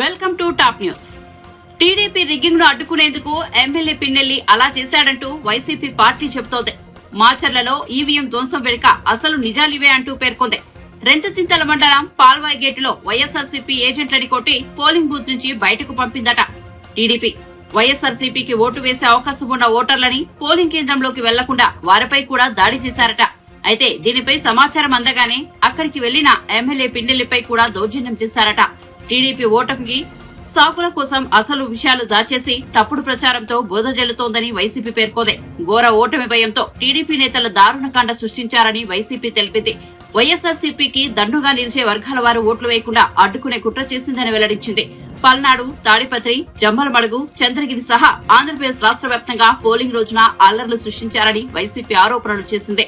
Welcome to top news. TDP rigging ను అడ్డుకునేందుకు MLA Pinnelli అలా చేశాడంటూ వైసీపీ పార్టీ చెబుతోంది. మాచర్లలో ఈవీఎం ధ్వంసం వెనుక అసలు నిజాలివే అంటూ పేర్కొంది. రెంటచింతల మండలం పాల్వాయి గేటులో వైఎస్ఆర్సీపీ ఏజెంట్లని కొట్టి పోలింగ్ బూత్ నుంచి బయటకు పంపిందట టీడీపీ. వైఎస్ఆర్సీపీకి ఓటు వేసే అవకాశం ఉన్న ఓటర్లని పోలింగ్ కేంద్రంలోకి వెళ్లకుండా వారిపై కూడా దాడి చేశారట. అయితే దీనిపై సమాచారం అందగానే అక్కడికి వెళ్లిన ఎమ్మెల్యే పిన్నెల్లిపై కూడా దౌర్జన్యం చేశారట. టీడీపీ ఓటమికి సాకుల కోసం అసలు విషయాలు దాచేసి తప్పుడు ప్రచారంతో బోధ జల్లుతోందని వైసీపీ పేర్కొంది. ఘోర ఓటమి భయంతో టీడీపీ నేతల దారుణకాండ సృష్టించారని వైసీపీ తెలిపింది. వైఎస్ఆర్సీపీకి దండుగా నిలిచే వర్గాల వారు ఓట్లు వేయకుండా అడ్డుకునే కుట్ర చేసిందని వెల్లడించింది. పల్నాడు, తాడిపత్రి, జమ్మలమడుగు, చంద్రగిరి సహా ఆంధ్రప్రదేశ్ రాష్ట్ర వ్యాప్తంగా పోలింగ్ రోజున అల్లర్లు సృష్టించారని వైసీపీ ఆరోపణలు చేసింది.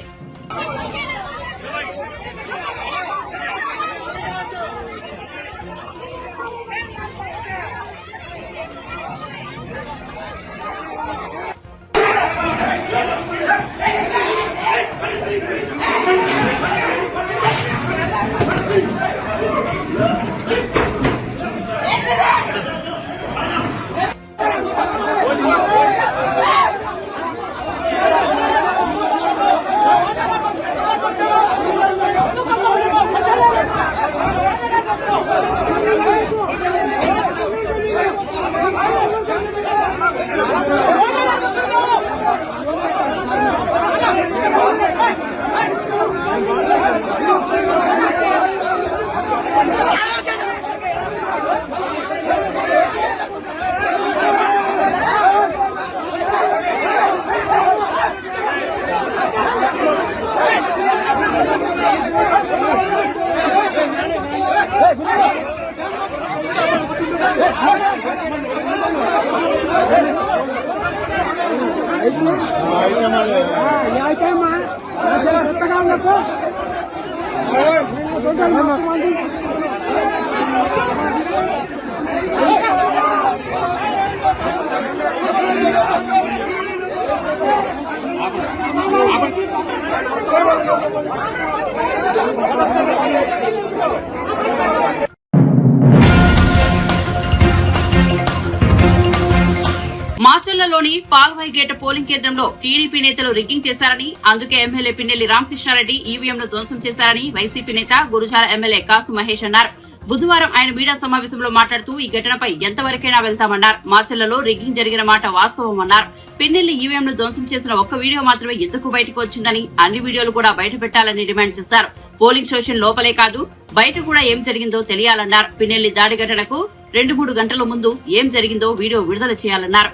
మాచర్లలోని పాల్వాయి గేట్ పోలింగ్ కేంద్రంలో టీడీపీ నేతలు రిగ్గింగ్ చేశారని, అందుకే ఎమ్మెల్యే పిన్నెల్లి రామకృష్ణారెడ్డి ఈవీఎంను ధ్వంసం చేశారని వైసీపీ నేత గురుజాల ఎమ్మెల్యే కాసు మహేష్ అన్నారు. బుధవారం ఆయన మీడియా సమావేశంలో మాట్లాడుతూ ఈ ఘటనపై ఎంతవరకైనా వెళ్తామన్నారు. మాచర్లలో రిగ్గింగ్ జరిగిన మాట వాస్తవమన్నారు. పిన్నెల్లి ఈవీఎంను ధ్వంసం చేసిన ఒక్క వీడియో మాత్రమే ఎందుకు బయటకు వచ్చిందని, అన్ని వీడియోలు కూడా బయట పెట్టాలని డిమాండ్ చేశారు. పోలింగ్ స్టేషన్ లోపలే కాదు బయట కూడా ఏం జరిగిందో తెలియాలన్నారు. పిన్నెల్లి దాడి ఘటనకు 2-3 గంటల ముందు ఏం జరిగిందో వీడియో విడుదల చేయాలన్నారు.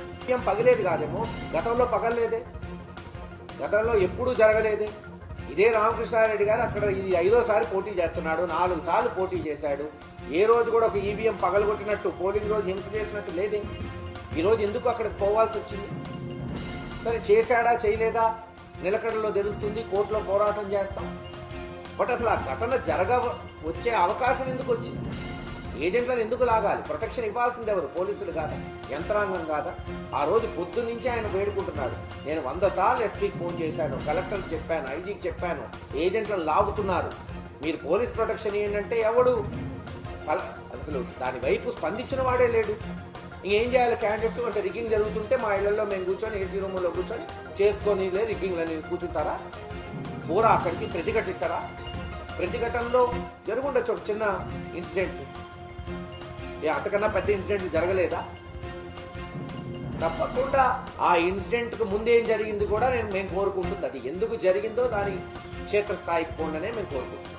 పగలేదు కాదేమో, గతంలో పగలలేదే, గతంలో ఎప్పుడూ జరగలేదే. ఇదే రామకృష్ణారెడ్డి గారు అక్కడ ఇది 5వ సారి పోటీ చేస్తున్నాడు, 4 సార్లు పోటీ చేశాడు. ఏ రోజు కూడా ఒక ఈవీఎం పగలగొట్టినట్టు పోలింగ్ రోజు హింస చేసినట్టు లేదే. ఈరోజు ఎందుకు అక్కడికి పోవాల్సి వచ్చింది? సరే, చేశాడా చేయలేదా నిలకడలో తెలుస్తుంది, కోర్టులో పోరాటం చేస్తాం. బట్ అసలు ఆ ఘటన వచ్చే అవకాశం ఎందుకు వచ్చింది? ఏజెంట్లను ఎందుకు లాగాలి? ప్రొటెక్షన్ ఇవ్వాల్సింది ఎవరు? పోలీసులు కాదా? యంత్రాంగం కాదా? ఆ రోజు పొద్దు నుంచి ఆయన వేడుకుంటున్నాడు, నేను 100 సార్లు ఎస్పీకి ఫోన్ చేశాను, కలెక్టర్కి చెప్పాను, ఐజీకి చెప్పాను, ఏజెంట్లను లాగుతున్నారు, మీరు పోలీస్ ప్రొటెక్షన్ ఏంటంటే ఎవడు అసలు దాని వైపు స్పందించిన వాడే లేడు. ఇంకేం చేయాలి? క్యాండిడేట్ అంటే రిగ్గింగ్ జరుగుతుంటే మా ఇళ్లలో మేము కూర్చొని ఏసీ రూమ్లో కూర్చొని చేసుకొని రిగ్గింగ్లని కూర్చుంటారా? పూరా అక్కడికి ప్రతిఘటిస్తారా? ప్రతిఘటనలో జరుగుండొచ్చు ఒక చిన్న ఇన్సిడెంట్, అంతకన్నా పెద్ద ఇన్సిడెంట్ జరగలేదా? తప్పకుండా ఆ ఇన్సిడెంట్కు ముందేం జరిగింది కూడా మేము కోరుకుంటుంది. అది ఎందుకు జరిగిందో దాని క్షేత్రస్థాయికి పోండనే మేము కోరుకుంటున్నాం.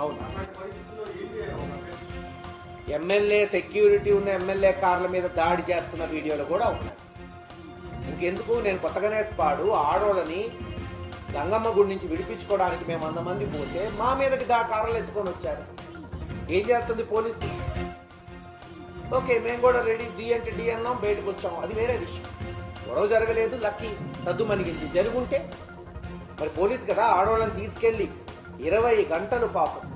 అవునా? ఎమ్మెల్యే సెక్యూరిటీ ఉన్న ఎమ్మెల్యే కార్ల మీద దాడి చేస్తున్న వీడియోలు కూడా ఉన్నాయి. ఇంకెందుకు, నేను కొత్తగానే పాడు ఆడోళ్ళని గంగమ్మ గుడి నుంచి విడిపించుకోవడానికి మేము 100 మంది పోతే మా మీదకి కార్లు ఎత్తుకొని వచ్చారు. ఏం చేస్తుంది పోలీసు? ఓకే, మేము కూడా రెడీ, డి అంటే డి అన్నాం, బయటకు వచ్చాము, అది వేరే విషయం. గొడవ జరగలేదు, లక్కీ సద్దు మనిగింది. జరుగుంటే మరి పోలీసు కదా ఆడోళ్ళని తీసుకెళ్ళి 20 గంటలు పాపం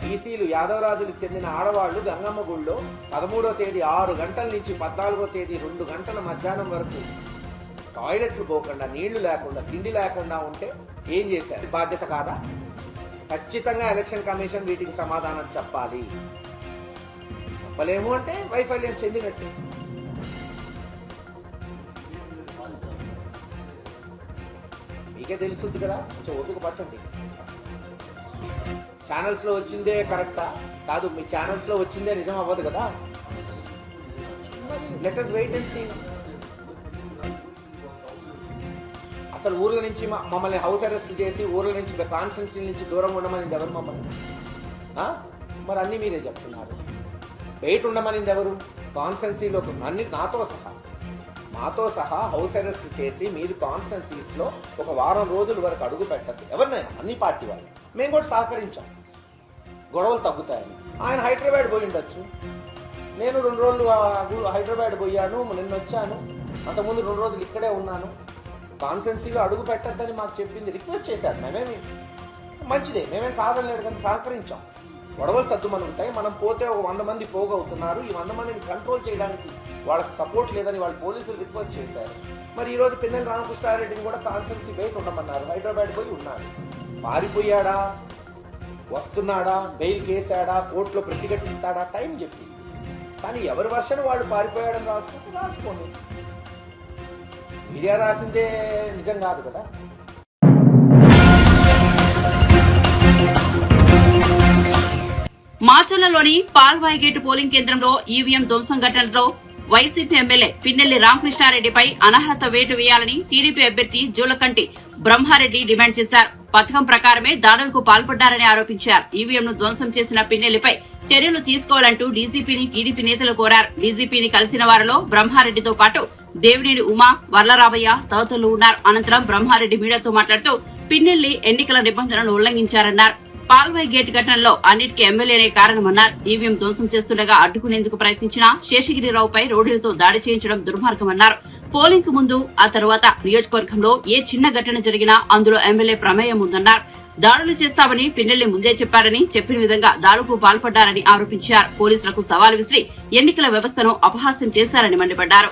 బీసీలు యాదవరాజులకు చెందిన ఆడవాళ్లు గంగమ్మ గుళ్ళో 13వ తేదీ 6 గంటల నుంచి 14వ తేదీ 2 గంటల మధ్యాహ్నం వరకు టాయిలెట్లు పోకుండా, నీళ్లు లేకుండా, తిండి లేకుండా ఉంటే ఏం చేశారు? బాధ్యత కాదా? ఖచ్చితంగా ఎలక్షన్ కమిషన్ వీటికి సమాధానం చెప్పాలి. చెప్పలేము అంటే వైఫల్యం చెందినట్టే. మీకే తెలుస్తుంది కదా, కొంచెం ఓపిక పట్టండి. ఛానల్స్లో వచ్చిందే కరెక్టా కాదు, మీ ఛానల్స్లో వచ్చిందే నిజం అవ్వదు కదా. Let us wait and see. అసలు ఊర్ల నుంచి మమ్మల్ని హౌస్ అరెస్ట్ చేసి ఊర్ల నుంచి, కాన్స్టిట్యున్సీ నుంచి దూరంగా ఉండమని ఎవరు మమ్మల్ని? మరి అన్నీ మీరే చెప్తున్నారు. బయట ఉండమనింది ఎవరు? కాన్స్టిట్యున్సీలో అన్ని మాతో సహా హౌస్ అరెస్ట్ చేసి మీరు కాన్స్టిట్యున్సీస్లో ఒక వారం రోజుల వరకు అడుగు పెట్టద్దు ఎవరినైనా, అన్ని పార్టీ వాళ్ళు. మేము కూడా సహకరించాం, గొడవలు తగ్గుతాయని. ఆయన హైదరాబాద్ పోయి ఉండొచ్చు, నేను 2 రోజులు హైదరాబాద్ పోయాను, నిన్న వచ్చాను, అంతకుముందు 2 రోజులు ఇక్కడే ఉన్నాను. కాన్స్టిట్యున్సీలో అడుగు పెట్టద్దని మాకు చెప్పింది, రిక్వెస్ట్ చేశారు. మేమేమి మంచిదే, మేమేం కాదనలేదు, కానీ సహకరించాం. గొడవలు సర్దుమనుంటాయి. మనం పోతే ఒక 100 మంది పోగవుతున్నారు. ఈ 100 మందిని కంట్రోల్ చేయడానికి వాళ్ళకి సపోర్ట్ లేదని వాళ్ళు పోలీసులు రిక్వెస్ట్ చేశారు. మరి ఈరోజు పిన్నెల్లి రామకృష్ణారెడ్డిని కూడా కాన్స్టిట్యున్సీ బయట ఉండమన్నారు. హైదరాబాద్ పోయి ఉన్నారు. పారిపోయాడా, వస్తున్నాడా, బెయిల్ కేసాడా, కోర్టులో ప్రతిఘటిస్తాడా, టైం చెప్పి. కానీ ఎవరి వర్షన్ వాళ్ళు పారిపోయాడని రాసుకోండి. మీడియా రాసిందే నిజం కాదు కదా. మాచర్లలోని పాల్వాయి గేటు పోలింగ్ కేంద్రంలో ఈవీఎం ధ్వంసం ఘటనలో వైసీపీ ఎమ్మెల్యే పిన్నెల్లి రామకృష్ణారెడ్డిపై అనర్హత వేటు వేయాలని టీడీపీ అభ్యర్థి జూలకంటి బ్రహ్మారెడ్డి డిమాండ్ చేశారు. పథకం ప్రకారమే దాడులకు పాల్పడ్డారని ఆరోపించారు. ఈవీఎంను ధ్వంసం చేసిన పిన్నెల్లిపై చర్యలు తీసుకోవాలంటూ డీజీపీని టీడీపీ నేతలు కోరారు. డీజీపీని కలిసిన వారిలో బ్రహ్మారెడ్డితో పాటు దేవినేని ఉమా, వర్లరామయ్య తదితరులు ఉన్నారు. అనంతరం బ్రహ్మారెడ్డి మీడియాతో మాట్లాడుతూ పిన్నెల్లి ఎన్నికల నిబంధనలను ఉల్లంఘించారన్నారు. పాల్వాయి గేట్ ఘటనలో అన్నిటికీ ఎమ్మెల్యేనే కారణమన్నారు. ఈవీఎం ధ్వంసం చేస్తుండగా అడ్డుకునేందుకు ప్రయత్నించిన శేషగిరిరావుపై రోడ్డులతో దాడి చేయించడం దుర్మార్గమన్నారు. పోలింగ్ కు ముందు, ఆ తర్వాత నియోజకవర్గంలో ఏ చిన్న ఘటన జరిగినా అందులో ఎమ్మెల్యే ప్రమేయం ఉందన్నారు. దాడులు చేస్తామని పిన్నెల్లి ముందే చెప్పారని, చెప్పిన విధంగా దాడులకు పాల్పడ్డారని ఆరోపించారు. పోలీసులకు సవాల్ విసిరి ఎన్నికల వ్యవస్థను అపహాస్యం చేశారని మండిపడ్డారు.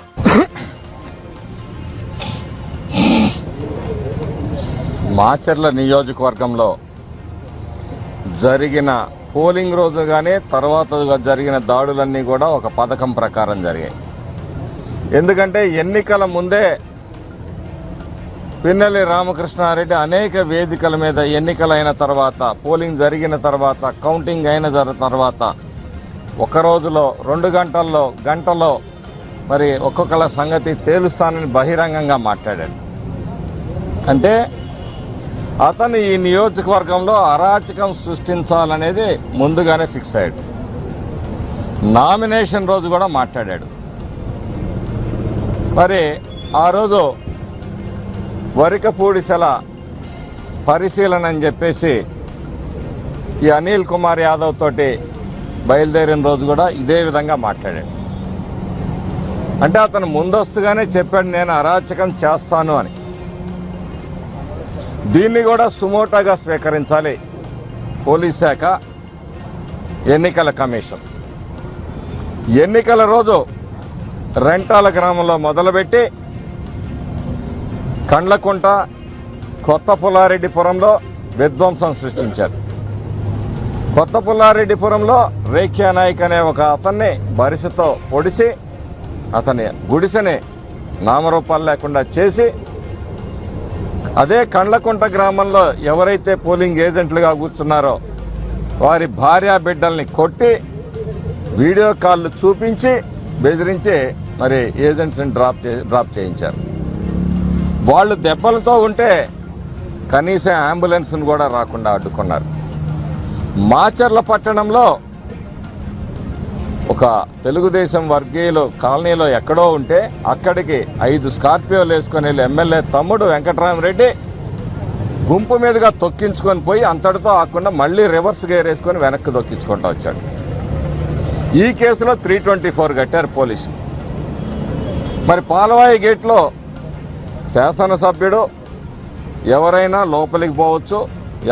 మాచర్ల నియోజకవర్గంలో జరిగిన పోలింగ్ రోజుగానే తర్వాత జరిగిన దాడులన్నీ కూడా ఒక పథకం ప్రకారం జరిగాయి. ఎందుకంటే ఎన్నికల ముందే పిన్నెల్లి రామకృష్ణారెడ్డి అనేక వేదికల మీద ఎన్నికలైన తర్వాత, పోలింగ్ జరిగిన తర్వాత, కౌంటింగ్ అయిన తర్వాత ఒక రోజులో 2 గంటల్లో మరి ఒక్కొక్కళ్ళ సంగతి తేలుస్తానని బహిరంగంగా మాట్లాడాడు. అంటే అతను ఈ నియోజకవర్గంలో అరాచకం సృష్టించాలనేది ముందుగానే ఫిక్స్ అయ్యాడు. నామినేషన్ రోజు కూడా మాట్లాడాడు. మరి ఆ రోజు వరికపూడిసెల పరిశీలన అని చెప్పేసి ఈ అనిల్ కుమార్ యాదవ్ తోటి బయలుదేరిన రోజు కూడా ఇదే విధంగా మాట్లాడాడు. అంటే అతను ముందస్తుగానే చెప్పాడు, నేను అరాచకం చేస్తాను అని. దీన్ని కూడా సుమోటాగా స్వీకరించాలి పోలీస్ శాఖ, ఎన్నికల కమిషన్. ఎన్నికల రోజు రెంటాల గ్రామంలో మొదలుపెట్టి కండ్లకుంట, కొత్త పుల్లారెడ్డిపురంలో విధ్వంసం సృష్టించారు. కొత్త పుల్లారెడ్డిపురంలో రేఖ్యా నాయక్ అనే ఒక అతన్ని బరిసెతో పొడిచి అతని గుడిసెని నామరూపాలు లేకుండా చేసి, అదే కండ్లకుంట గ్రామంలో ఎవరైతే పోలింగ్ ఏజెంట్లుగా కూర్చున్నారో వారి భార్యా బిడ్డల్ని కొట్టి వీడియో కాల్లు చూపించి బెదిరించి మరి ఏజెంట్స్ని డ్రాప్ చేయించారు. వాళ్ళు దెబ్బలతో ఉంటే కనీసం అంబులెన్స్ను కూడా రాకుండా అడ్డుకున్నారు. మాచర్ల పట్టణంలో ఒక తెలుగుదేశం వర్గీయులు కాలనీలో ఎక్కడో ఉంటే అక్కడికి 5 స్కార్పియోలు వేసుకొని వెళ్ళి ఎమ్మెల్యే తమ్ముడు వెంకటరామరెడ్డి గుంపు మీదుగా తొక్కించుకొని పోయి అంతటితో ఆకుండా మళ్ళీ రివర్స్ గేర్ వేసుకొని వెనక్కి తొక్కించుకుంటూ వచ్చాడు. ఈ కేసులో 324 కట్టారు పోలీసులు. మరి పాలవాయి గేట్లో శాసనసభ్యుడు ఎవరైనా లోపలికి పోవచ్చు,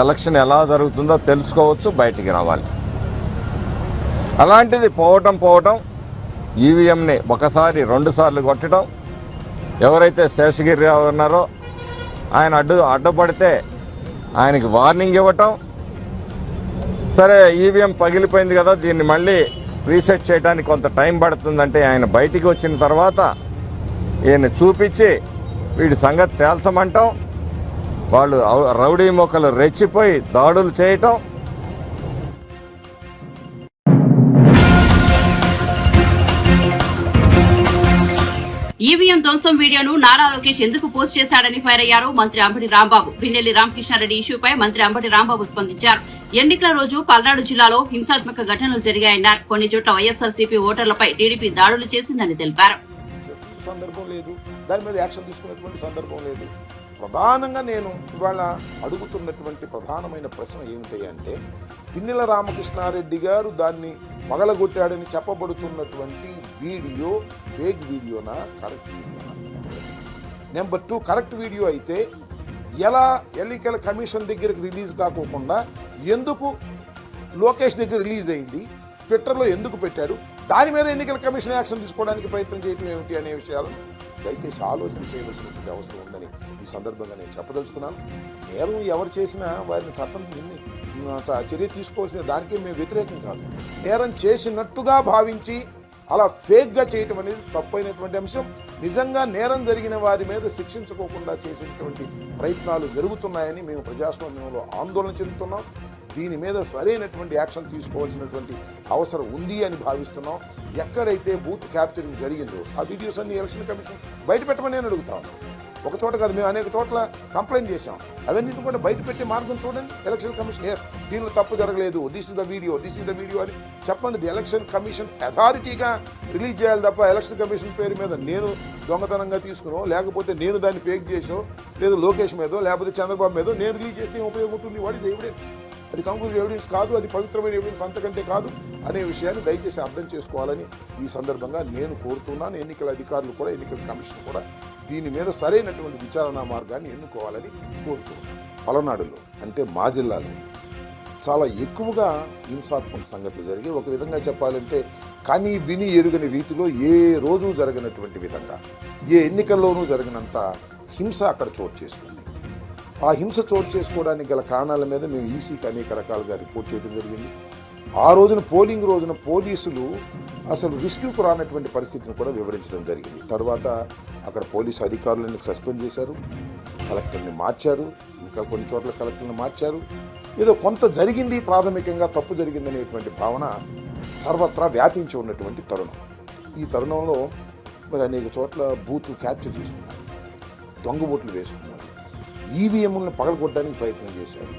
ఎలక్షన్ ఎలా జరుగుతుందో తెలుసుకోవచ్చు, బయటికి రావాలి. అలాంటిది పోవటం ఈవీఎంని ఒకసారి 2 సార్లు కొట్టడం, ఎవరైతే శేషగిరిరావు ఉన్నారో ఆయన అడ్డుపడితే ఆయనకి వార్నింగ్ ఇవ్వటం, సరే ఈవీఎం పగిలిపోయింది కదా దీన్ని మళ్ళీ రీసెట్ చేయడానికి కొంత టైం పడుతుందంటే ఆయన బయటికి వచ్చిన తర్వాత ఈయన చూపించి వీడి సంగతి తేల్చమంటాం, వాళ్ళు రౌడీ మొక్కలు రెచ్చిపోయి దాడులు చేయటం. ఈవీఎం ధ్వంసం వీడియోను నారా లోకేష్ ఎందుకు పోస్ట్ చేశాడని ఫైర్ అయ్యారు మంత్రి అంబటి రాంబాబు. పిన్నెల్లి రామకృష్ణారెడ్డి ఇష్యూపై మంత్రి అంబటి రాంబాబు స్పందించారు. ఎన్నికల రోజు పల్నాడు జిల్లాలో హింసాత్మక ఘటనలు జరిగాయన్నారు. కొన్ని చోట్ల వైఎస్ఆర్సీపీ ఓటర్లపై టీడీపీ దాడులు చేసిందని తెలిపారు. సందర్భం లేదు, దాని మీద యాక్షన్ తీసుకునేటువంటి సందర్భం లేదు. ప్రధానంగా నేను ఇవాళ అడుగుతున్నటువంటి ప్రధానమైన ప్రశ్న ఏమిటి అంటే, పిన్నెల రామకృష్ణారెడ్డి గారు దాన్ని పగలగొట్టాడని చెప్పబడుతున్నటువంటి వీడియో ఫేక్ వీడియోనా, కరెక్ట్ వీడియోనా? నెంబర్ 2, కరెక్ట్ వీడియో అయితే ఎలా ఎన్నికల కమిషన్ దగ్గరకు రిలీజ్ కాకోకుండా ఎందుకు లోకేష్ దగ్గర రిలీజ్ అయింది, ట్విట్టర్లో ఎందుకు పెట్టాడు, దాని మీద ఎన్నికల కమిషన్ యాక్షన్ తీసుకోవడానికి ప్రయత్నం చేయడం ఏమిటి అనే విషయాలను దయచేసి ఆలోచన చేయవలసినటువంటి అవసరం ఉందని ఈ సందర్భంగా నేను చెప్పదలుచుకున్నాను. నేరం ఎవరు చేసినా వారిని చట్టం చర్య తీసుకోవాల్సిన దానికి మేము వ్యతిరేకం కాదు. నేరం చేసినట్టుగా భావించి అలా ఫేక్గా చేయటం అనేది తప్పైనటువంటి అంశం. నిజంగా నేరం జరిగిన వారి మీద శిక్షించుకోకుండా చేసినటువంటి ప్రయత్నాలు జరుగుతున్నాయని మేము ప్రజాస్వామ్యంలో ఆందోళన చెందుతున్నాం. దీని మీద సరైనటువంటి యాక్షన్ తీసుకోవాల్సినటువంటి అవసరం ఉంది అని భావిస్తున్నాం. ఎక్కడైతే బూత్ క్యాప్చరింగ్ జరిగిందో ఆ వీడియోస్ అన్ని ఎలక్షన్ కమిషన్ బయట పెట్టమని నేను అడుగుతాను. ఒక చోట కాదు, మేము అనేక చోట్ల కంప్లైంట్ చేశాం. అవన్నింటిని కూడా బయట పెట్టే మార్గం చూడండి. ఎలక్షన్ కమిషన్ ఎస్ దీనిలో తప్పు జరగలేదు, దిస్ ఇస్ ద వీడియో అని చెప్పండి. ది ఎలక్షన్ కమిషన్ అథారిటీగా రిలీజ్ చేయాలి తప్ప ఎలక్షన్ కమిషన్ పేరు మీద నేను దొంగతనంగా తీసుకునో, లేకపోతే నేను దాన్ని ఫేక్ చేసో, లేదు లోకేష్ మీదో, లేకపోతే చంద్రబాబు మీదో నేను రిలీజ్ చేస్తే ఉపయోగం ఉంటుంది. What is the evidence? అది కంక్లూజివ్ ఎవిడెన్స్ కాదు, అది పవిత్రమైన ఎవిడెన్స్ అంతకంటే కాదు అనే విషయాన్ని దయచేసి అర్థం చేసుకోవాలని ఈ సందర్భంగా నేను కోరుతున్నాను. ఎన్నికల అధికారులు కూడా, ఎన్నికల కమిషన్ కూడా దీని మీద సరైనటువంటి విచారణ మార్గాన్ని ఎన్నుకోవాలని కోరుతున్నాను. పలనాడులో అంటే మా జిల్లాలో చాలా ఎక్కువగా హింసాత్మక సంఘటనలు జరిగాయి. ఒక విధంగా చెప్పాలంటే కానీ విని ఎరుగని రీతిలో ఏ రోజు జరగనటువంటి విధంగా, ఏ ఎన్నికల్లోనూ జరిగినంత హింస అక్కడ చోటు చేసుకుంది. ఆ హింస చోటు చేసుకోవడానికి గల కారణాల మీద మేము ఈసీకి అనేక రకాలుగా రిపోర్ట్ చేయడం జరిగింది. ఆ రోజున పోలింగ్ రోజున పోలీసులు అసలు రిస్క్యూకు రానటువంటి పరిస్థితిని కూడా వివరించడం జరిగింది. తర్వాత అక్కడ పోలీసు అధికారులను సస్పెండ్ చేశారు, కలెక్టర్ని మార్చారు, ఇంకా కొన్ని చోట్ల కలెక్టర్ని మార్చారు. ఏదో కొంత జరిగింది, ప్రాథమికంగా తప్పు జరిగిందనేటువంటి భావన సర్వత్రా వ్యాపించి ఉన్నటువంటి తరుణం. ఈ తరుణంలో మరి అనేక చోట్ల బూత్లు క్యాప్చర్ చేసుకున్నారు, దొంగ ఓట్లు వేసుకున్నారు, ఈవీఎంలను పగలగొట్టడానికి ప్రయత్నం చేశారు,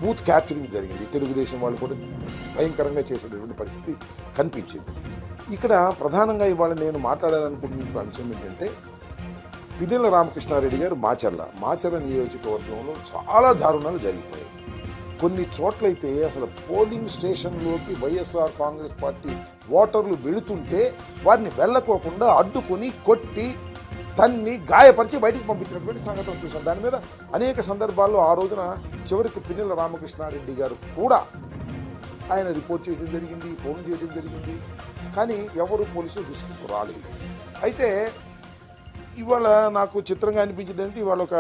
బూత్ క్యాప్చరింగ్ జరిగింది. తెలుగుదేశం వాళ్ళు కూడా భయంకరంగా చేసేటటువంటి పరిస్థితి కనిపించింది. ఇక్కడ ప్రధానంగా ఇవాళ నేను మాట్లాడాలనుకుంటున్న అంశం ఏంటంటే, పిన్నెల రామకృష్ణారెడ్డి గారు మాచర్ల నియోజకవర్గంలో చాలా దారుణాలు జరిగిపోయాయి. కొన్ని చోట్లయితే అసలు పోలింగ్ స్టేషన్లోకి వైఎస్ఆర్ కాంగ్రెస్ పార్టీ ఓటర్లు వెళుతుంటే వారిని వెళ్ళకోకుండా అడ్డుకొని కొట్టి తన్ని గాయపరిచి బయటికి పంపించినటువంటి సంఘటన చూశాం. దాని మీద అనేక సందర్భాల్లో ఆ రోజున చివరికి పిన్నెల రామకృష్ణారెడ్డి గారు కూడా ఆయన రిపోర్ట్ చేయడం జరిగింది, ఫోన్ చేయడం జరిగింది, కానీ ఎవరు పోలీసులు దృష్టికి రాలేదు. అయితే ఇవాళ నాకు చిత్రంగా అనిపించింది అంటే, ఇవాళ ఒక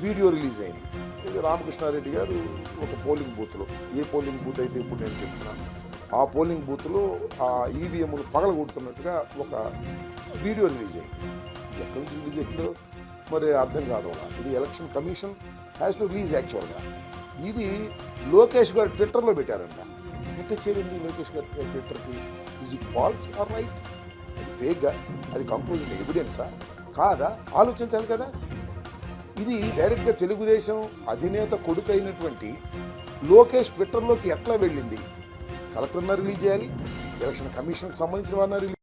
వీడియో రిలీజ్ అయింది. ఇది రామకృష్ణారెడ్డి గారు ఒక పోలింగ్ బూత్లో, ఏ పోలింగ్ బూత్ అయితే ఇప్పుడు నేను చెప్తున్నాను, ఆ పోలింగ్ బూత్లో ఆ ఈవీఎంను పగలగొడుతున్నట్టుగా ఒక వీడియో రిలీజ్ అయింది. ఇది ఎక్కడి నుంచి రిలీజ్ అయిందో మరి అర్థం కాదు. ఇది election commission has to release. యాక్చువల్గా ఇది లోకేష్ గారు ట్విట్టర్లో పెట్టారంట. ఎట్లా చేరింది లోకేష్ గారు ట్విట్టర్కి? Is it false or right? అది ఫేక్గా, అది కంక్లూజన్ ఎవిడెన్సా కాదా ఆలోచించాలి కదా. ఇది డైరెక్ట్గా తెలుగుదేశం అధినేత కొడుకు అయినటువంటి లోకేష్ ట్విట్టర్లోకి ఎట్లా వెళ్ళింది? కలెక్టర్న రిలీజ్ చేయాలి, ఎలక్షన్ కమిషన్కి సంబంధించిన వారిని రిలీజ్.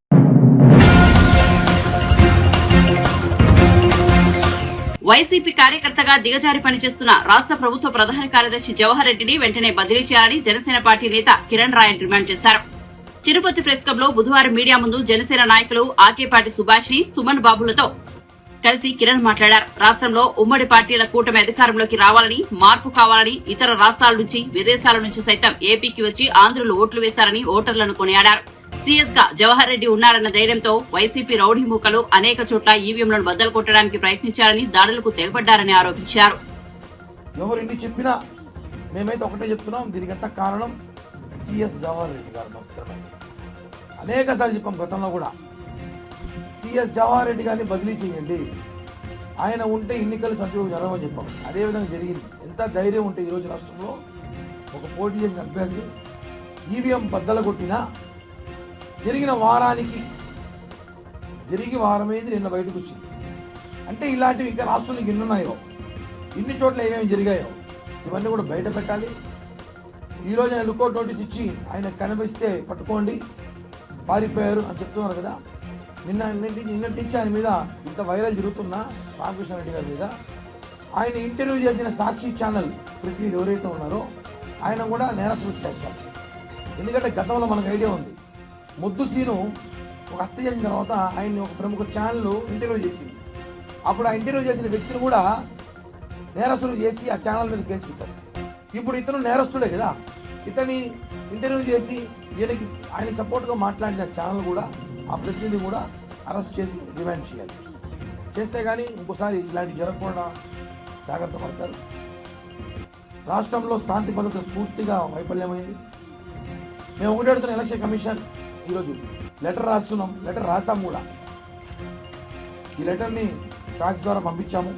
వైసీపీ కార్యకర్తగా దిగజారి పనిచేస్తున్న రాష్ట్ర ప్రభుత్వ ప్రధాన కార్యదర్శి జవహర్ రెడ్డిని వెంటనే బదిలీ చేయాలని జనసేన పార్టీ నేత కిరణ్ రాయల్ డిమాండ్ చేశారు. తిరుపతి ప్రెస్ క్లబ్ లో బుధవారం మీడియా ముందు జనసేన నాయకులు ఆకేపాటి సుభాష్ని, సుమన్ బాబులతో కలిసి కిరణ్ మాట్లాడారు. రాష్ట్రంలో ఉమ్మడి పార్టీల కూటమి అధికారంలోకి రావాలని, మార్పు కావాలని, ఇతర రాష్ట్రాల నుంచి, విదేశాల నుంచి సైతం ఏపీకి వచ్చి ఆంధ్రులు ఓట్లు వేశారని ఓటర్లను కొనియాడారు. సీఎస్ గా జవహర్ రెడ్డి ఉన్నారన్న ధైర్యంతో వైసీపీ రౌడీ మూకలు అనేక చోట్ల ఈవీఎంలను బద్దలు కొట్టడానికి ప్రయత్నించారని దాడులకు తెగబడ్డారని ఆరోపించారు. ఎవరు ఎన్ని చెప్పినా మేమైతే ఒకటే చెప్తున్నాం, దీనికంతా కారణం సిఎస్ జవహర్ రెడ్డి గారు మాత్రమే. అనేక సార్లు చెప్పాం గతంలో కూడా, సిఎస్ జవహర్ రెడ్డి గారిని బదిలీ చేయండి, ఆయన ఉంటే ఎన్నికలు సజీవంగా జరగమని చెప్పాం. అదేవిధంగా జరిగింది. ఎంత ధైర్యం ఉంటే ఈరోజు రాష్ట్రంలో ఒక పోటీ చేసిన అభ్యర్థి ఈవీఎం బద్దలు కొట్టినా జరిగిన వారానికి వారమైంది నిన్న బయటకు వచ్చింది. అంటే ఇలాంటివి ఇంకా రాష్ట్రంలో ఎన్ని ఉన్నాయో, ఇన్ని చోట్ల ఏమేమి జరిగాయో ఇవన్నీ కూడా బయట పెట్టాలి. ఈరోజు ఆయన లుకౌట్ నోటీస్ ఇచ్చి ఆయన కనిపిస్తే పట్టుకోండి, పారిపోయారు అని చెప్తున్నారు కదా. నిన్నటి నుంచి ఆయన మీద ఇంత వైరల్ జరుగుతున్న రామకృష్ణ రెడ్డి గారి మీద ఆయన ఇంటర్వ్యూ చేసిన సాక్షి ఛానల్ ప్రతినిధి ఎవరైతే ఉన్నారో ఆయన కూడా నేరస్తులు చేర్చారు. ఎందుకంటే గతంలో మనకు ఐడియా ఉంది, ముద్దు సీను ఒక హత్య చేసిన తర్వాత ఆయన్ని ఒక ప్రముఖ ఛానల్ ఇంటర్వ్యూ చేసింది. అప్పుడు ఆ ఇంటర్వ్యూ చేసిన వ్యక్తిని కూడా నేరస్తులు చేసి ఆ ఛానల్ మీద కేసు పెట్టారు. ఇప్పుడు ఇతను నేరస్తుడే కదా, ఇతన్ని ఇంటర్వ్యూ చేసి ఈయనకి ఆయన సపోర్ట్గా మాట్లాడిన ఛానల్ కూడా ఆ ప్రతినిధి కూడా అరెస్ట్ చేసి రిమాండ్ చేయాలి. చేస్తే కానీ ఇంకోసారి ఇలాంటి జరగకుండా జాగ్రత్త పడతారు. రాష్ట్రంలో శాంతి భద్రత పూర్తిగా వైఫల్యమైంది. మేము ఒకటి అడుగుతున్న ఎలక్షన్ కమిషన్ ఈరోజు లెటర్ రాసాము కూడా. ఈ లెటర్ని ఫ్యాక్స్ ద్వారా పంపించాము,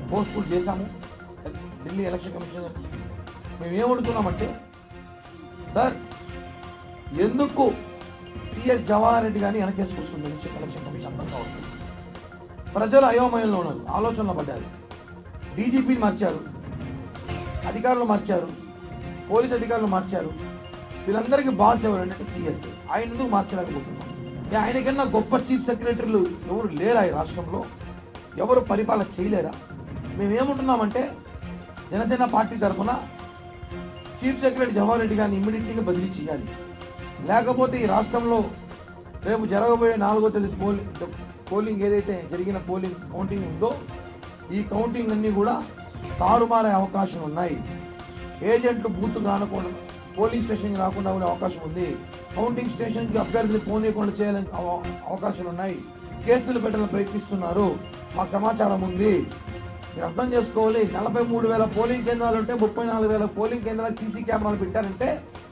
పోస్ట్ కూడా చేశాము ఢిల్లీ ఎలక్షన్ కమిషన్. మేము ఏమడుగుతున్నామంటే, సార్ ఎందుకు సిఎస్ జవహర్ రెడ్డి గారిని వెనకేసుకొస్తుంది ఎలక్షన్ కమిషన్ అర్థం కావట్లేదు. ప్రజలు అయోమయంలో ఉన్నారు, ఆలోచనలో పడ్డారు. డీజీపీని మార్చారు, అధికారులు మార్చారు, పోలీస్ అధికారులు మార్చారు. వీళ్ళందరికీ బాస్ ఎవరంటే సిఎస్. ఆయన ఎందుకు మార్చలేకపోతున్నాం? ఆయనకన్నా గొప్ప చీఫ్ సెక్రటరీలు ఎవరు లేరా ఈ రాష్ట్రంలో? ఎవరు పరిపాలన చేయలేరా? మేమేమంటున్నామంటే, జనసేన పార్టీ తరఫున చీఫ్ సెక్రటరీ జవహర్ రెడ్డి గారిని ఇమ్మీడియట్గా బదిలీ చేయాలి. లేకపోతే ఈ రాష్ట్రంలో రేపు జరగబోయే 4వ తేదీ పోలింగ్ ఏదైతే జరిగిన కౌంటింగ్ ఉందో, ఈ కౌంటింగ్ అన్నీ కూడా తారుమారే అవకాశం ఉన్నాయి. ఏజెంట్లు బూత్ రానకుండా పోలింగ్ స్టేషన్కి రాకుండా ఉండే అవకాశం ఉంది. కౌంటింగ్ స్టేషన్కి అభ్యర్థులు పోనీయకుండా చేయాలని అవకాశాలు ఉన్నాయి. కేసులు పెట్టాలని ప్రయత్నిస్తున్నారు, మాకు సమాచారం ఉంది. మీరు అర్థం చేసుకోవాలి. 43,000 పోలింగ్ కేంద్రాలు ఉంటే 34,000 పోలింగ్ కేంద్రాలు సీసీ కెమెరాలు పెట్టారంటే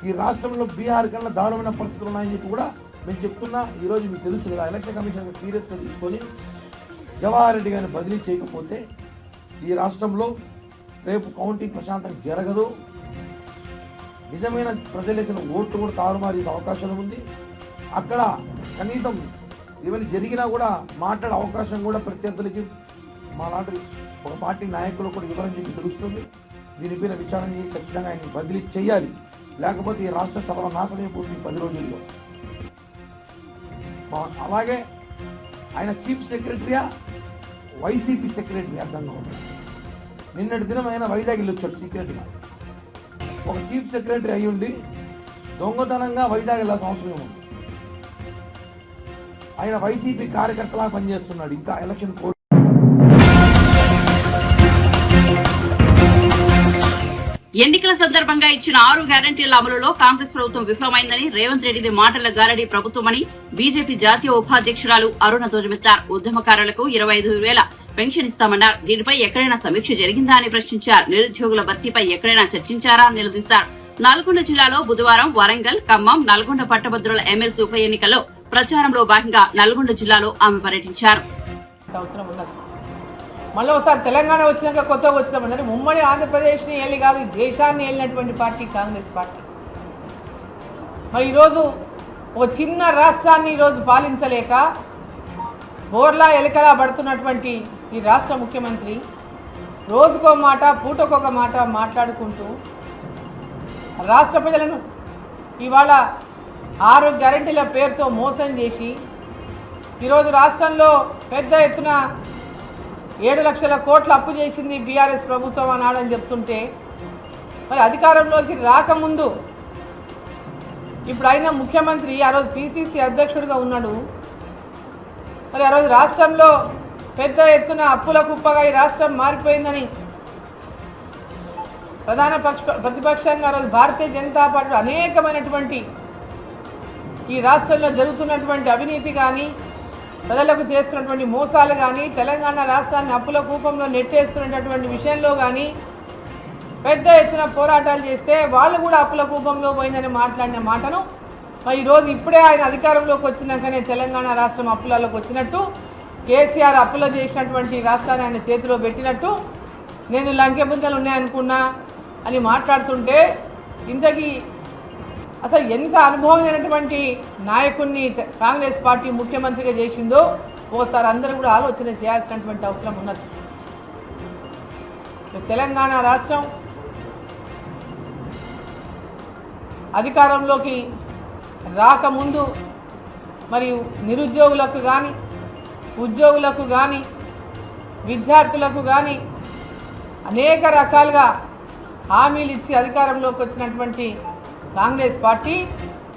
ఈ రాష్ట్రంలో బీహార్ కన్నా దారుణమైన పరిస్థితులు ఉన్నాయని చెప్పి కూడా మేము చెప్తున్నా. ఈరోజు మీకు తెలుసు కదా, ఎలక్షన్ కమిషన్ సీరియస్గా తీసుకొని జవహర్ రెడ్డి గారిని బదిలీ చేయకపోతే ఈ రాష్ట్రంలో రేపు కౌంటింగ్ ప్రశాంతంగా జరగదు. నిజమైన ప్రజలేసిన ఓట్లు కూడా తారుమారు చేసే అవకాశం ఉంది. అక్కడ కనీసం ఇవన్నీ జరిగినా కూడా మాట్లాడే అవకాశం కూడా ప్రత్యర్థులకి మా లాంటి ఒక పార్టీ నాయకులు కూడా ఇవ్వరని చెప్పి తెలుస్తుంది. దీనిపైన విచారణ చేసి ఖచ్చితంగా ఆయన బదిలీ చేయాలి. లేకపోతే ఈ రాష్ట్ర సభలో నాశనమైపోతుంది 10 రోజుల్లో. అలాగే ఆయన చీఫ్ సెక్రటరీయా వైసీపీ సెక్రటరీ అర్థంగా ఉంటుంది. నిన్నటి దినం ఆయన వైజాగ్ వెళ్ళొచ్చాడు సీక్రెట్గా. ఒక చీఫ్ సెక్రటరీ అయ్యి ఉండి దొంగతనంగా వైజాగ్ వెళ్ళాల్సిన అవసరం ఉంది. ఆయన వైసీపీ కార్యకర్తలా పనిచేస్తున్నాడు. ఇంకా ఎలక్షన్ కోడ్ ఎన్నికల సందర్భంగా ఇచ్చిన 6 గ్యారంటీల అమలులో కాంగ్రెస్ ప్రభుత్వం విఫలమైందని, రేవంత్ రెడ్డిది మాటల గారడీ ప్రభుత్వమని బీజేపీ జాతీయ ఉపాధ్యక్షురాలు అరుణ ధ్వజమెత్తారు. ఉద్యమకారులకు 25,000 పెన్షన్ ఇస్తామన్నారు. దీనిపై ఎక్కడైనా సమీక్ష జరిగిందా అని ప్రశ్నించారు. నిరుద్యోగుల భర్తీపై ఎక్కడైనా చర్చించారా అని నిలదీశారు. నల్గొండ జిల్లాలో బుధవారం వరంగల్, ఖమ్మం, నల్గొండ పట్టభద్రుల ఎమ్మెల్సీ ఉప ఎన్నికల్లో ప్రచారంలో భాగంగా నల్గొండ జిల్లాలో ఆమె పర్యటించారు. మళ్ళీ ఒకసారి తెలంగాణ వచ్చినాక కొత్తగా వచ్చినామన్నారు. ఉమ్మడి ఆంధ్రప్రదేశ్ని ఏలి కాదు, దేశాన్ని ఏలినటువంటి పార్టీ కాంగ్రెస్ పార్టీ. మరి ఈరోజు ఒక చిన్న రాష్ట్రాన్ని ఈరోజు పాలించలేక బోర్లా ఎలకలా పడుతున్నటువంటి ఈ రాష్ట్ర ముఖ్యమంత్రి రోజుకో మాట పూటకొక మాట మాట్లాడుకుంటూ రాష్ట్ర ప్రజలను ఇవాళ 6 గ్యారెంటీల పేరుతో మోసం చేసి ఈరోజు రాష్ట్రంలో పెద్ద ఎత్తున 7 లక్షల కోట్ల అప్పు చేసింది బీఆర్ఎస్ ప్రభుత్వం అన్నాడని చెప్తుంటే, మరి అధికారంలోకి రాకముందు ఇప్పుడు అయిన ముఖ్యమంత్రి ఆ రోజు పిసిసి అధ్యక్షుడిగా ఉన్నాడు. మరి ఆ రోజు రాష్ట్రంలో పెద్ద ఎత్తున అప్పుల కుప్పగా ఈ రాష్ట్రం మారిపోయిందని ప్రతిపక్షంగా ఆ రోజు భారతీయ జనతా పార్టీ అనేకమైనటువంటి ఈ రాష్ట్రంలో జరుగుతున్నటువంటి అవినీతి కానీ ప్రజలకు చేస్తున్నటువంటి మోసాలు కానీ తెలంగాణ రాష్ట్రాన్ని అప్పుల కూపంలో నెట్టేస్తున్నటువంటి విషయంలో కానీ పెద్ద ఎత్తున పోరాటాలు చేస్తే వాళ్ళు కూడా అప్పుల కూపంలో పోయిందని మాట్లాడిన మాటను ఈరోజు ఇప్పుడే ఆయన అధికారంలోకి వచ్చినాకనే తెలంగాణ రాష్ట్రం అప్పులలోకి వచ్చినట్టు కేసీఆర్ అప్పులో చేసినటువంటి రాష్ట్రాన్ని ఆయన చేతిలో పెట్టినట్టు నేను లంకెబుద్దలు ఉన్నాయనుకున్నా అని మాట్లాడుతుంటే ఇంతకీ అసలు ఎంత అనుభవమైనటువంటి నాయకుడిని కాంగ్రెస్ పార్టీ ముఖ్యమంత్రిగా చేసిందో ఓసారి అందరూ కూడా ఆలోచన చేయాల్సినటువంటి అవసరం ఉన్నది. తెలంగాణ రాష్ట్రం అధికారంలోకి రాకముందు మరియు నిరుద్యోగులకు కానీ ఉద్యోగులకు కానీ విద్యార్థులకు కానీ అనేక రకాలుగా హామీలు ఇచ్చి అధికారంలోకి వచ్చినటువంటి కాంగ్రెస్ పార్టీ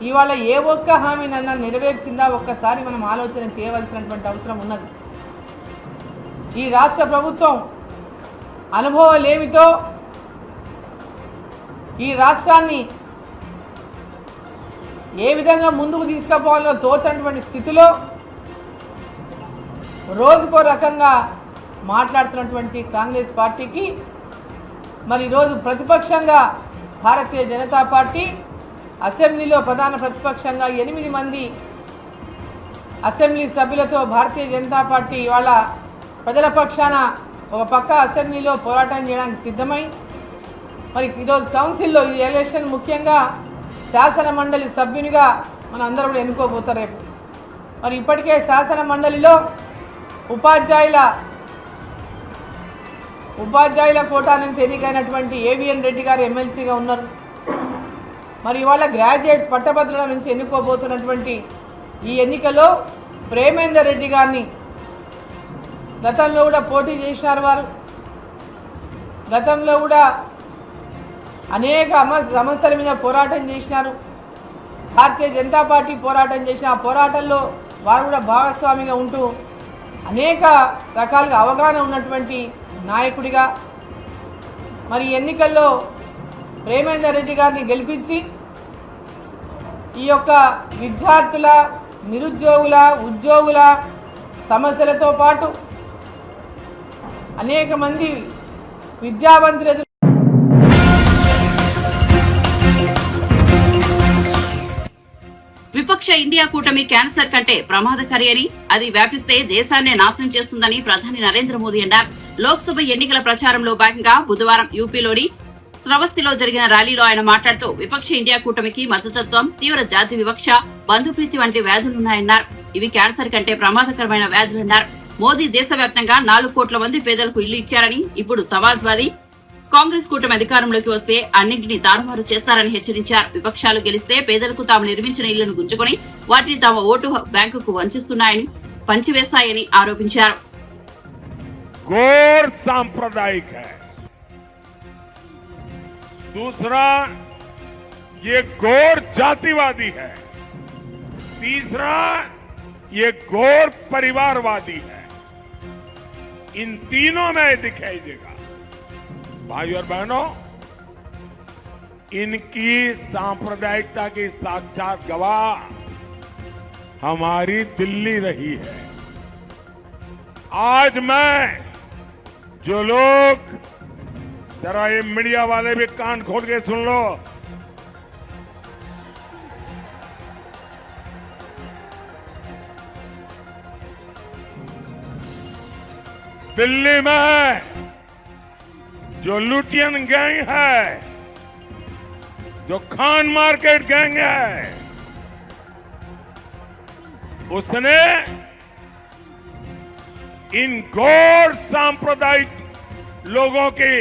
ఇవాళ ఏ ఒక్క హామీనన్నా నెరవేర్చిందా ఒక్కసారి మనం ఆలోచన చేయవలసినటువంటి అవసరం ఉన్నది. ఈ రాష్ట్ర ప్రభుత్వం అనుభవాలేమితో ఈ రాష్ట్రాన్ని ఏ విధంగా ముందుకు తీసుకుపోవాలో తోచనటువంటి స్థితిలో రోజుకో రకంగా మాట్లాడుతున్నటువంటి కాంగ్రెస్ పార్టీకి మరి ఈరోజు ప్రతిపక్షంగా భారతీయ జనతా పార్టీ అసెంబ్లీలో ప్రధాన ప్రతిపక్షంగా 8 మంది అసెంబ్లీ సభ్యులతో భారతీయ జనతా పార్టీ ఇవాళ ప్రజల పక్షాన ఒక పక్క అసెంబ్లీలో పోరాటం చేయడానికి సిద్ధమై మరి ఈరోజు కౌన్సిల్లో ఈ ఎలక్షన్ ముఖ్యంగా శాసన మండలి సభ్యునిగా మన అందరూ కూడా ఎన్నుకోబోతారు రేపు. మరి ఇప్పటికే శాసన మండలిలో ఉపాధ్యాయుల కోటా నుంచి ఎన్నికైనటువంటి ఏవిఎన్ రెడ్డి గారు ఎమ్మెల్సీగా ఉన్నారు. మరి ఇవాళ గ్రాడ్యుయేట్స్ పట్టభద్రుల నుంచి ఎన్నుకోబోతున్నటువంటి ఈ ఎన్నికలో ప్రేమేందర్ రెడ్డి గారిని గతంలో కూడా పోటీ చేసినారు. వారు గతంలో కూడా అనేక సమస్యల మీద పోరాటం చేసినారు. భారతీయ జనతా పార్టీ పోరాటం చేసిన ఆ పోరాటంలో వారు కూడా భాగస్వామిగా ఉంటూ అనేక రకాలుగా అవగాహన ఉన్నటువంటి నాయకుడిగా మరి ఎన్నికల్లో ప్రేమేందర్ రెడ్డి గారిని గెలిపించి ఈ యొక్క విద్యార్థుల నిరుద్యోగుల ఉద్యోగుల సమస్యలతో పాటు అనేక మంది విద్యావంతులు విపక్ష ఇండియా కూటమి క్యాన్సర్ కంటే ప్రమాదకారి అని అది వ్యాపిస్తే దేశాన్నే నాశనం చేస్తుందని ప్రధాని నరేంద్ర మోదీ అన్నారు. లోక్సభ ఎన్నికల ప్రచారంలో భాగంగా బుధవారం యూపీలోని శ్రవస్తిలో జరిగిన ర్యాలీలో ఆయన మాట్లాడుతూ విపక్ష ఇండియా కూటమికి మద్దతత్వం, తీవ్ర జాతి వివక్ష, బంధుప్రీతి వంటి వ్యాధులున్నాయన్నారు. ఇవి క్యాన్సర్ కంటే ప్రమాదకరమైన వ్యాధులన్నారు. మోదీ దేశవ్యాప్తంగా 4 కోట్ల మంది పేదలకు ఇల్లు ఇచ్చారని, ఇప్పుడు సమాజ్వాదీ కాంగ్రెస్ కూటమి అధికారంలోకి వస్తే అన్నింటినీ తారుమారు చేస్తారని హెచ్చరించారు. విపక్షాలు గెలిస్తే పేదలకు తాము నిర్మించిన ఇళ్లను గుంజుకుని వాటిని తమ ఓటు బ్యాంకుకు వంచిస్తున్నాయని, పంచివేస్తాయని ఆరోపించారు. गौर सांप्रदायिक है, दूसरा ये गौर जातिवादी है, तीसरा ये गौर परिवारवादी है. इन तीनों में दिखाई देगा. भाइयों और बहनों, इनकी सांप्रदायिकता की साक्षात गवाह हमारी दिल्ली रही है. आज मैं जो लोग, जरा ये मीडिया वाले भी कान खोल के सुन लो, दिल्ली में जो लुटियन गैंग है, जो खान मार्केट गैंग है, उसने इन गौर सांप्रदायिक लोगों की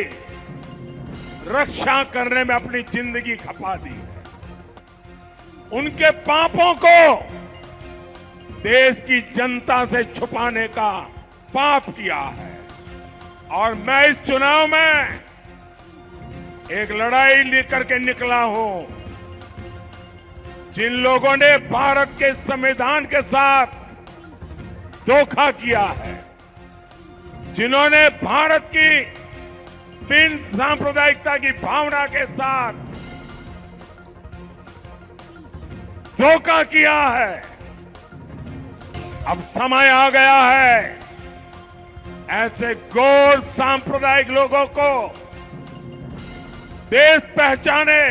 रक्षा करने में अपनी जिंदगी खपा दी है. उनके पापों को देश की जनता से छुपाने का पाप किया है. और मैं इस चुनाव में एक लड़ाई लेकर के निकला हूं. जिन लोगों ने भारत के संविधान के साथ धोखा किया है, जिन्होंने भारत की बिन सांप्रदायिकता की भावना के साथ धोखा किया है। अब समय आ गया है ऐसे गैर सांप्रदायिक लोगों को देश पहचाने,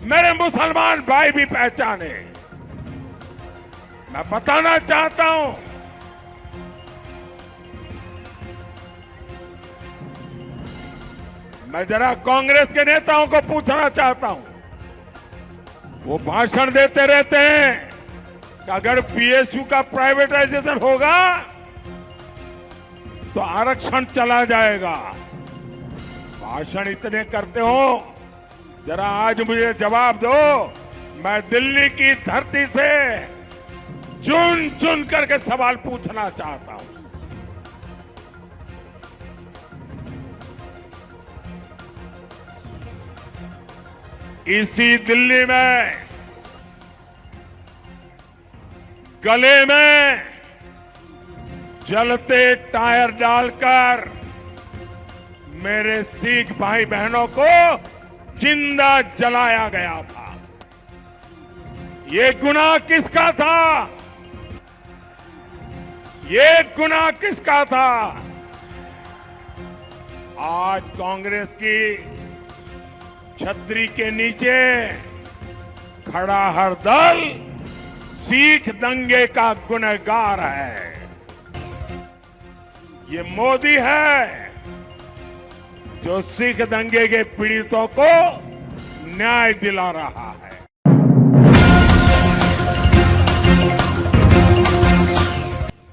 मेरे मुसलमान भाई भी पहचाने। मैं बताना चाहता हूं, मैं जरा कांग्रेस के नेताओं को पूछना चाहता हूं, वो भाषण देते रहते हैं कि अगर पीएसयू का प्राइवेटाइजेशन होगा तो आरक्षण चला जाएगा। भाषण इतने करते हो, जरा आज मुझे जवाब दो। मैं दिल्ली की धरती से चुन चुन करके सवाल पूछना चाहता हूं। इसी दिल्ली में गले में जलते टायर डालकर मेरे सिख भाई बहनों को जिंदा जलाया गया था। ये गुनाह किसका था? ये गुनाह किसका था? आज कांग्रेस की छतरी के नीचे खड़ा हर दल सिख दंगे का गुनहगार है। ये मोदी है जो सिख दंगे के पीड़ितों को न्याय दिला रहा है।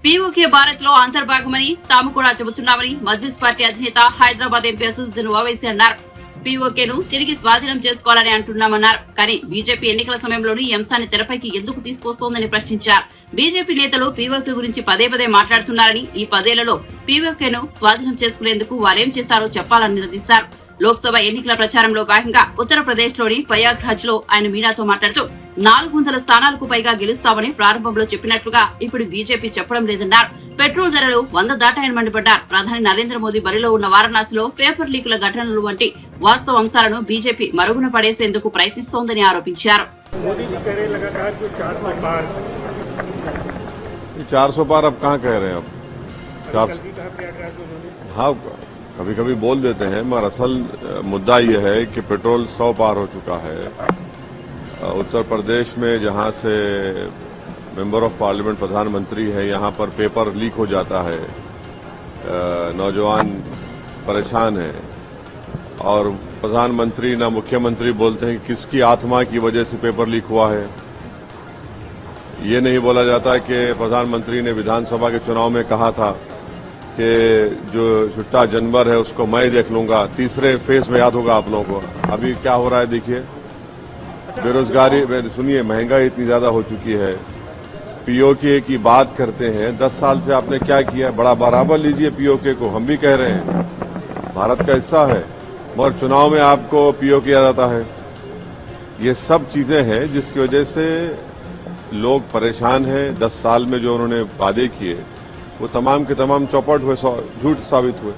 పీఓకే భారత్ లో అంతర్భాగమని తాము కూడా చెబుతున్నామని మజ్లిస్ పార్టీ అధినేత హైదరాబాద్ ఎంపీ అసదుద్దీన్ ఓవైసీ అన్నారు. పీఓకేను తిరిగి స్వాధీనం చేసుకోవాలని అంటున్నామన్నారు. కానీ బీజేపీ ఎన్నికల సమయంలోనూ ఈ అంశాన్ని తెరపైకి ఎందుకు తీసుకొస్తోందని ప్రశ్నించారు. బీజేపీ నేతలు పీఓకే గురించి పదే పదే మాట్లాడుతున్నారని, ఈ 10 ఏళ్లలో పీఓకేను స్వాధీనం చేసుకునేందుకు వారేం చేశారో చెప్పాలని నిలదీశారు. లోక్సభ ఎన్నికల ప్రచారంలో భాగంగా ఉత్తరప్రదేశ్ లోని ప్రయాగ్రాజ్ లో ఆయన మీడియాతో మాట్లాడుతూ 400 స్థానాలకు పైగా గెలుస్తామని ప్రారంభంలో చెప్పినట్లుగా ఇప్పుడు బీజేపీ చెప్పడం లేదన్నారు. పెట్రోల్ ధరలు 100 దాటాయని మండిపడ్డారు. ప్రధాని నరేంద్ర మోదీ బరిలో ఉన్న వారణాసిలో పేపర్ లీకుల ఘటనలు వంటి వాస్తవ అంశాలను బీజేపీ మరుగున పడేసేందుకు ప్రయత్నిస్తోందని ఆరోపించారు. 400 पार अब कहाँ कह रहे हैं? अब हाँ, कभी कभी बोल देते हैं, मगर असल मुद्दा यह है कि पेट्रोल 100 पार हो चुका है। उत्तर प्रदेश में जहां से मेंबर ऑफ पार्लियामेंट प्रधानमंत्री है, यहां पर पेपर लीक हो जाता है, नौजवान परेशान हैं और प्रधानमंत्री ना मुख्यमंत्री बोलते हैं कि किसकी आत्मा की वजह से पेपर लीक हुआ है। ये नहीं बोला जाता कि प्रधानमंत्री ने विधानसभा के चुनाव में कहा था कि जो छुट्टा जानवर है उसको मैं देख लूंगा। तीसरे फेज में याद होगा आप लोगों को, अभी क्या हो रहा है देखिए। बेरोजगारी, सुनिए, महंगाई इतनी ज्यादा हो चुकी है। पीओके की बात करते हैं, 10 साल से आपने क्या किया? बड़ा बराबर लीजिए पीओके को, हम भी कह रहे हैं भारत का हिस्सा है, मगर चुनाव में आपको पीओके याद आता है। ये सब चीजें हैं जिसकी वजह से लोग परेशान हैं। 10 साल में जो उन्होंने वादे किए वो तमाम के तमाम चौपट हुए, झूठ साबित हुए।